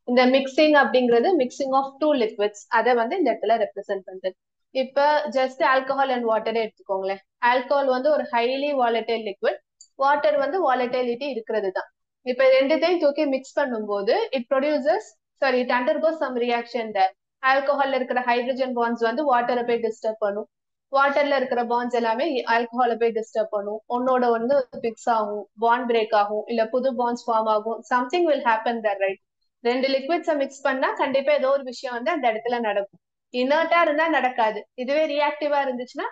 இந்த மிக்சிங் அப்படிங்கிறது மிக்சிங் ஆஃப் டூ லிக்விட்ஸ், அதை வந்து இந்த இடத்துல ரெப்ரசென்ட் பண்றது. இப்ப ஜஸ்ட் ஆல்கஹால் அண்ட் வாட்டரே எடுத்துக்கோங்களேன். ஆல்கஹால் வந்து ஒரு ஹைலி வாலட்டைல் லிக்விட், வாட்டர் வந்து வாலட்டைலிட்டி இருக்கிறது தான். இப்ப ரெண்டுத்தையும் தூக்கி மிக்ஸ் பண்ணும்போது it produces, sorry it undergoes some reaction there. ஆல்கஹால்ல இருக்கிற ஹைட்ரஜன் பாண்ட்ஸ் வந்து வாட்டரை போய் டிஸ்டர்ப் பண்ணும், வாட்டர்ல இருக்கிற பாண்ட்ஸ் எல்லாமே ஆல்கஹாலை போய் டிஸ்டர்ப் பண்ணும், ஒன்னோட ஒன்னு பிக்ஸ் ஆகும், பாண்ட் பிரேக் ஆகும், இல்ல புது பாண்ட்ஸ் ஃபார்ம் ஆகும், something will happen there, right? ரெண்டு லிக்விட்ஸை மிக்ஸ் பண்ணா கண்டிப்பா ஏதோ ஒரு விஷயம் வந்து அந்த இடத்துல நடக்கும். இனர்ட்டா இருந்தா நடக்காது, இதுவே ரியாக்டிவா இருந்துச்சுன்னா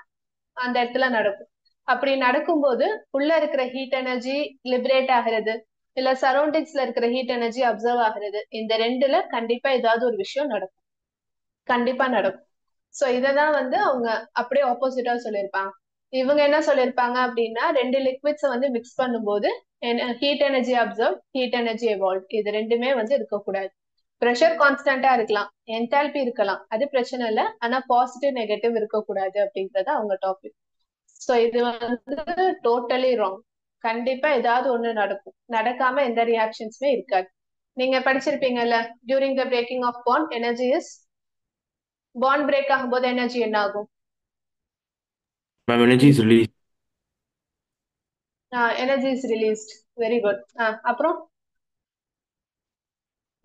அந்த இடத்துல நடக்கும். அப்படி நடக்கும்போது உள்ள இருக்கிற ஹீட் எனர்ஜி லிபரேட் ஆகிறது, இல்ல சரௌண்டிங்ஸ்ல இருக்கிற ஹீட் எனர்ஜி அப்சர்வ் ஆகிறது, இந்த ரெண்டுல கண்டிப்பா ஏதாவது ஒரு விஷயம் நடக்கும், கண்டிப்பா நடக்கும். சோ இததான் வந்து அவங்க அப்படியே ஆப்போசிட்டா சொல்லியிருப்பாங்க. இவங்க என்ன சொல்லியிருப்பாங்க அப்படின்னா, ரெண்டு லிக்விட்ஸை வந்து மிக்ஸ் பண்ணும்போது heat energy observe, heat energy evolve, இது ரெண்டுமே வந்து இருக்கக்கூடாது. ப்ரெஷர் கான்ஸ்டன்டா இருக்கலாம், என்தால்பி இருக்கலாம், அது பிரச்சனை இல்லை, ஆனா பாசிட்டிவ் நெகட்டிவ் இருக்கக்கூடாது அப்படிங்கறது அவங்க டாபிக். சோ இது வந்து டோட்டலி ராங். கண்டிப்பா ஏதாவது ஒண்ணு நடக்கும், நடக்காம எந்த ரியாக்ஷன்ஸுமே இருக்காது. நீங்க படிச்சிருப்பீங்கல்ல, during the breaking of bond energy is, bond break ஆகும்போது எனர்ஜி என்ன ஆகும்? Ma'am, energy is released. Energy is released. Very good. அப்புறம்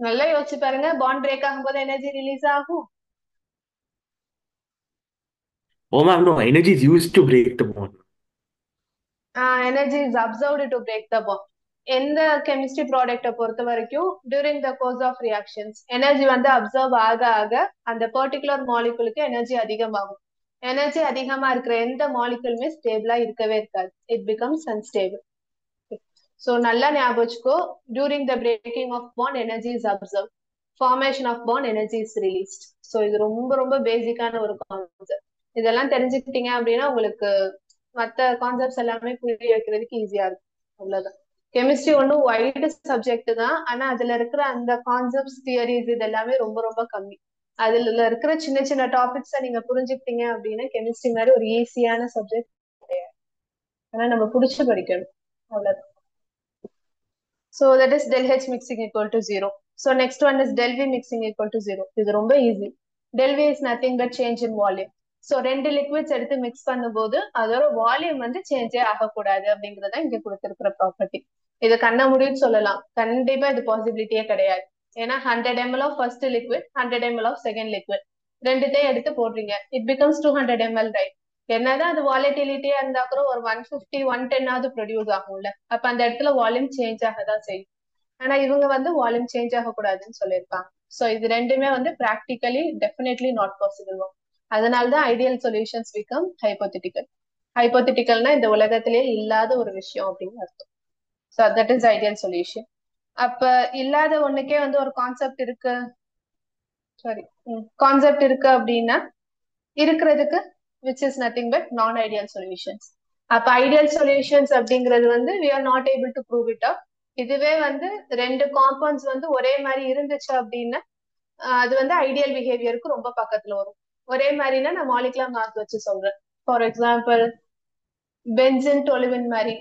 நல்லா யோசிச்சு பாருங்க, பாண்ட் பிரேக் ஆகும்போது எனர்ஜி ரிலீஸ் ஆகும். Oh, ma'am, no, energy is used to break the bond. Energy is absorbed to break the bond. எந்த chemistry ப்ராடக்ட்டை பொறுத்த வரைக்கும் during the course of reactions energy வந்து அப்சர்வ் ஆக ஆக அந்த பர்டிகுலர் மாலிகுலுக்கு எனர்ஜி அதிகமாகும். எனர்ஜி அதிகமா இருக்கிற எந்த மாலிகுலுமே ஸ்டேபிளா இருக்கவே இருக்காது. It becomes unstable. ஸோ நல்லா ஞாபகம் வச்சுக்கோ, during the breaking of bond energy is absorb, formation of bond energy is released. So இது ரொம்ப ரொம்ப பேசிக்கான ஒரு கான்செப்ட். இதெல்லாம் தெரிஞ்சுக்கிட்டீங்க அப்படின்னா உங்களுக்கு மற்ற கான்செப்ட்ஸ் எல்லாமே புரிய வைக்கிறதுக்கு ஈஸியா இருக்கும். அவ்வளவுதான். கெமிஸ்ட்ரி ஒன்றும் வைடு சப்ஜெக்ட் தான், ஆனா அதுல இருக்கிற அந்த கான்செப்ட்ஸ் தியரிஸ் இது எல்லாமே ரொம்ப ரொம்ப கம்மி. அதுல இருக்கிற சின்ன சின்ன டாபிக்ஸை நீங்க புரிஞ்சுக்கிட்டீங்க அப்படின்னா கெமிஸ்ட்ரி மாதிரி ஒரு ஈஸியான சப்ஜெக்ட் கிடையாது. ஆனா நம்ம புடிச்சு படிக்கணும், அவ்வளவுதான். So that is del H mixing equal to 0. So next one is del V mixing equal to 0. இது ரொம்ப easy. Del V is nothing but change in volume. So ரெண்டு liquids எடுத்து mix பண்ணும்போது அதோட வால்யூம் வந்து சேஞ்சே ஆகக்கூடாது அப்படிங்கறத இங்க கொடுத்திருக்கிற ப்ராப்பர்ட்டி. இது கண்ண முடியும்னு சொல்லலாம், கண்டிப்பா இது பாசிபிலிட்டியே கிடையாது. ஏன்னா 100 ml of first liquid, 100 ml of second liquid ரெண்டுத்தையும் எடுத்து போடுறீங்க, it becomes 200 ml, right? என்னதான் அது வாலிட்டிலிட்டியா இருந்தா கூட ஒரு 150 110 ஆவது ப்ரொடியூஸ் ஆகும்ல, அப்ப அந்த இடத்துல வால்யூம் சேஞ்ச் ஆகதான் செய்யும். ஆனா இவங்க வந்து வால்யூம் சேஞ்ச் ஆகக்கூடாதுன்னு சொல்லியிருப்பாங்க. சோ இது ரெண்டுமே வந்து பிராக்டிகலி டெஃபினெட்லி நாட் பாசிபிள். அதனாலதான் ஐடியல் சொல்யூஷன்ஸ் பிகம் ஹைபோதெட்டிக்கல். ஹைபோதெட்டிக்கல்னா இந்த உலகத்திலேயே இல்லாத ஒரு விஷயம் அப்படின்னு அர்த்தம். So that is ideal solution. அப்ப இல்லாத ஒண்ணுக்கே வந்து ஒரு கான்செப்ட் இருக்கு, சாரி கான்செப்ட் இருக்கு அப்படின்னா இருக்கிறதுக்கு which is nothing but non-ideal solutions. அப்ப ஐடியல் சொல்யூஷன்ஸ் அப்படிங்கிறது வந்து we are not able to prove it up. இதுவே வந்து ரெண்டு காம்பவுண்ட்ஸ் வந்து ஒரே மாதிரி இருந்துச்சு அப்படின்னா அது வந்து ஐடியல் பிஹேவியருக்கு ரொம்ப பக்கத்துல வரும். ஒரே மாதிரினா நான் மாலிகுலர் மார்க் வச்சு சொல்றேன். ஃபார் எக்ஸாம்பிள் பென்சின் டொலுவின் மாதிரி,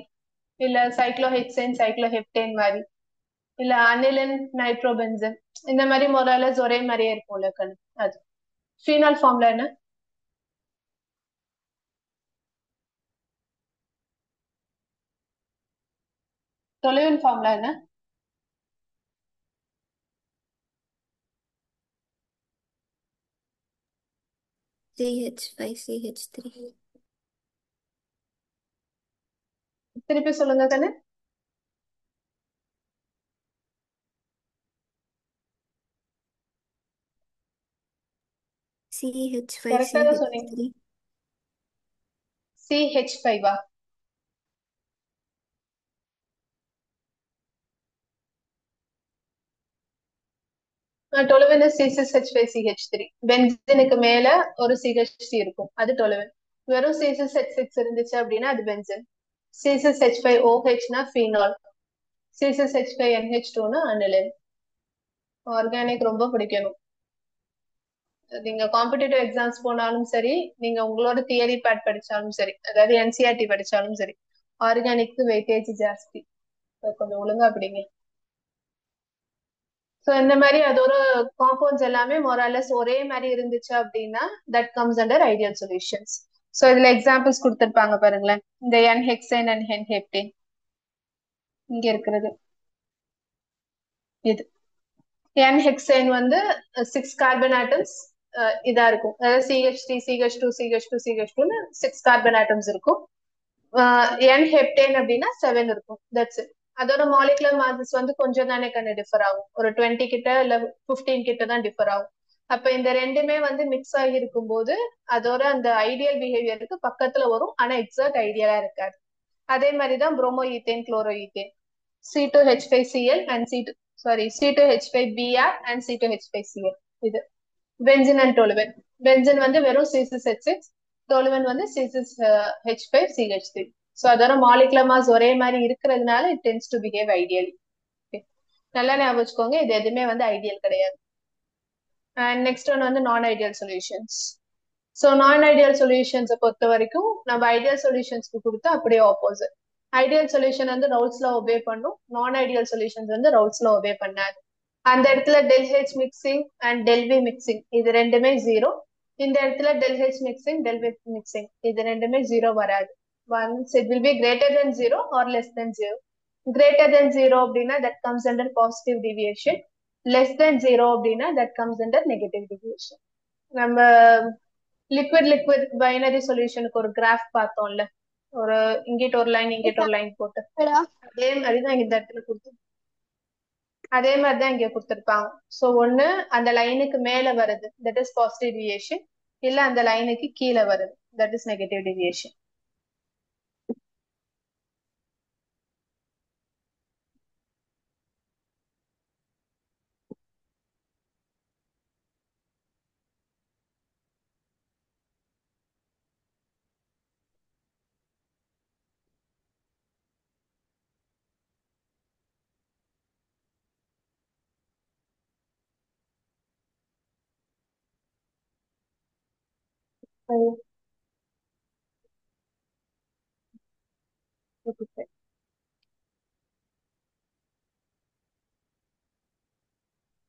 இல்ல சைக்ளோஹெக்சேன் சைக்ளோஹெப்டேன் மாதிரி, இல்ல அனிலின் நைட்ரோபென்சன், இந்த மாதிரி மொரலஸ் ஒரே மாதிரியே இருக்கும்ல கண்ணு. அது ஃபீனால் ஃபார்ம்ல என்ன? டொலுவின் ஃபார்ம்ல என்ன? CH5CH3. திருப்பி சொல்லுங்க கண்ணு. கரெக்டா தான் சொன்னீங்க. CH5CH3. CH5 toluene C6H5CH3. பென்சினுக்கு மேல ஒரு CH3 இருக்கும், அது டொலுவின். வெறும் C6H6 இருந்துச்சு அப்படின்னா அது பென்சின். C6H5OHனா ஃபீனால், C6H5NH2னா அனிலின். ஆர்கானிக் ரொம்ப பிடிக்கணும். நீங்க காம்படிட்டிவ் எக்ஸாம்ஸ் போனாலும் சரி, நீங்க உங்களோட தியரி பேட் படிச்சாலும் சரி, அதாவது NCERT படிச்சாலும் சரி, ஆர்கானிக்கு வெயிட்டேஜ் ஜாஸ்தி. கொஞ்சம் ஒழுங்கா படிங்க. சோ இந்த மாதிரி அதோட காம்பவுண்ட்ஸ் எல்லாமே மொராலஸ் ஒரே மாதிரி இருந்துச்சு அப்படின்னா that comes under ideal solutions. So இதுல எக்ஸாம்பிள்ஸ் கொடுத்திருப்பாங்க பாருங்களேன். இந்த N-ஹெக்சேன் அண்ட் N-ஹெப்டேன் இங்க இருக்கிறது. இது N-ஹெக்சேன் வந்து 6 கார்பன் ஆட்டம்ஸ் இதா இருக்கும், அதாவது CH3 CH2 CH2 CH2ன்னு 6 carbon atoms இருக்கும். N-ஹெப்டேன் அப்படின்னா 7 இருக்கும். That's it. அதோட மாலிகுலர் மாசஸ் வந்து கொஞ்சம் தானே கண்ணு டிஃபர் ஆகும், ஒரு 20 கிட்ட இல்ல 15 கிட்ட தான் டிஃபர் ஆகும். அப்ப இந்த ரெண்டுமே வந்து மிக்ஸ் ஆகி இருக்கும் போது அதோட அந்த ஐடியல் பிஹேவியருக்கு பக்கத்துல வரும், ஆனா எக்ஸாக்ட் ஐடியலா இருக்காது. அதே மாதிரிதான் promo ethane chloro ethane, C2H5Cl and C2H5Br and C2H5Cl. இது பென்சின் அண்ட் டொலுவன். பென்சின் வந்து வெறும் C6H6, டொலுவன் வந்து C6H5CH3. சோ அதோட மாலிகுலர் மாஸ் ஒரே மாதிரி இருக்கிறதுனால it tends to behave ideally. நல்லா ஞாபகம் வச்சுக்கோங்க, இது எதுவுமே வந்து ஐடியல் கிடையாது. அண்ட் நெக்ஸ்ட் ஒன் வந்து non ideal solutions. So non ideal சொல்யூஷன்ஸை பொறுத்த வரைக்கும் நம்ம ஐடியல் சொல்யூஷன்ஸ்க்கு கொடுத்து அப்படியே ஆப்போசிட். ஐடியல் சொல்யூஷன் வந்து ரவுல்ஸ்ல ஒபே பண்ணும், நான் ஐடியல் சொல்யூஷன்ஸ் வந்து ரவுல்ஸ்ல ஒபே பண்ணாது. அந்த இடத்துல del H mixing and del V mixing இது ரெண்டுமே 0. இந்த இடத்துல del H mixing del V mixing இது ரெண்டுமே 0 வராது. Once it will be greater than 0 or less than 0. Greater than 0 அப்படின்னா that comes under positive deviation. Less than 0 அப்படின்னா that comes under negative deviation. நம்ம லிக்விட் பைனரி சொல்யூஷனுக்கு ஒரு graph பார்த்தோம்ல, ஒரு இங்கிட்ட ஒரு லைன் இங்கிட்ட ஒரு லைன் போட்டு அதே மாதிரிதான் இந்த இடத்துல கொடுத்து அதே மாதிரிதான் இங்க கொடுத்திருப்பாங்க. சோ ஒண்ணு அந்த லைனுக்கு மேல வருது, தட் இஸ் பாசிட்டிவ் டிவியேஷன். இல்ல அந்த லைனுக்கு கீழே வருது, that is negative deviation.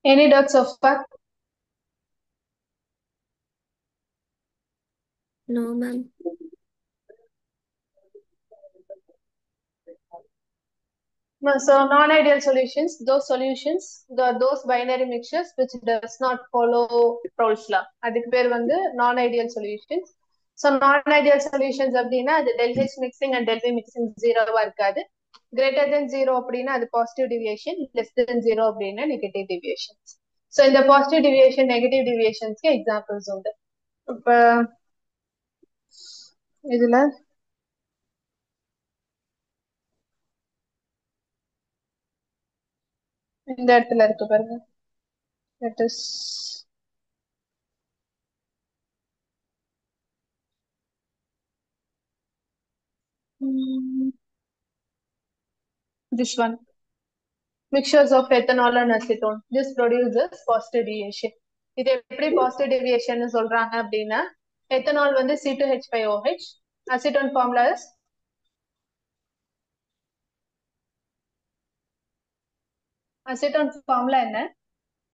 Any doubts of that? No, ma'am. No, so non-ideal solutions, those binary mixtures which does not follow Raoult's law. அதுக்கு பேர் வந்து non-ideal solutions. So non-ideal solutions அப்படின்னா அது del H mixing and del V mixing ஜீரோவா இருக்காது. Greater than zero அப்படின்னா அது positive deviation, less than zero அப்படின்னா negative deviations. So இந்த positive deviation, negative deviationsக்கு examples உண்டு. இப்ப இதுல இந்த இடத்துல இருக்கு பாருங்க, that is this one. Mixtures of ethanol and acetone. This produces positive deviation. இது எப்படி positive deviation னு சொல்றாங்க அப்படின்னா, எத்தனால் வந்து C2H5OH, acetone formula is acetone formula என்ன?